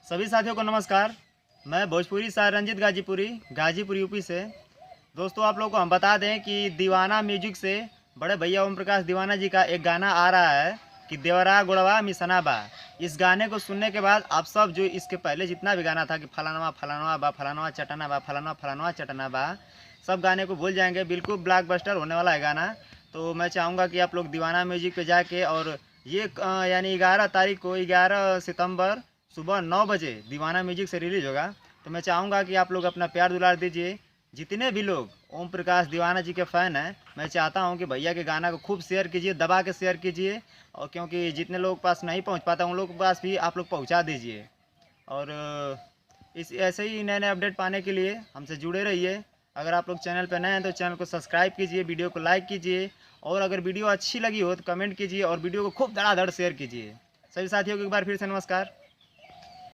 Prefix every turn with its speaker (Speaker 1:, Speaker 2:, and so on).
Speaker 1: सभी साथियों को नमस्कार। मैं भोजपुरी शायर रंजित गाजीपुर यूपी से। दोस्तों, आप लोगों को हम बता दें कि दीवाना म्यूजिक से बड़े भैया ओम प्रकाश दीवाना जी का एक गाना आ रहा है कि देवरा गुड़वा मिसना बा। इस गाने को सुनने के बाद आप सब जो इसके पहले जितना भी गाना था कि फलानवा फलानवा बा, फलानवा चटना बा, फलानवा फलानवा चटना बा, सब गाने को भूल जाएंगे। बिल्कुल ब्लॉकबस्टर होने वाला है गाना। तो मैं चाहूँगा कि आप लोग दीवाना म्यूजिक पे जाके, और ये यानी 11 तारीख को 11 सितंबर सुबह 9 बजे दीवाना म्यूजिक से रिलीज होगा। तो मैं चाहूँगा कि आप लोग अपना प्यार दुलार दीजिए। जितने भी लोग ओम प्रकाश दीवाना जी के फ़ैन हैं, मैं चाहता हूँ कि भैया के गाना को खूब शेयर कीजिए, दबा के शेयर कीजिए। और क्योंकि जितने लोग पास नहीं पहुँच पाता उन लोगों के पास भी आप लोग पहुँचा दीजिए। और इस ऐसे ही नए नए अपडेट पाने के लिए हमसे जुड़े रहिए। अगर आप लोग चैनल पर नए हैं तो चैनल को सब्सक्राइब कीजिए, वीडियो को लाइक कीजिए, और अगर वीडियो अच्छी लगी हो तो कमेंट कीजिए, और वीडियो को खूब धड़ाधड़ शेयर कीजिए। सभी साथियों को एक बार फिर से नमस्कार।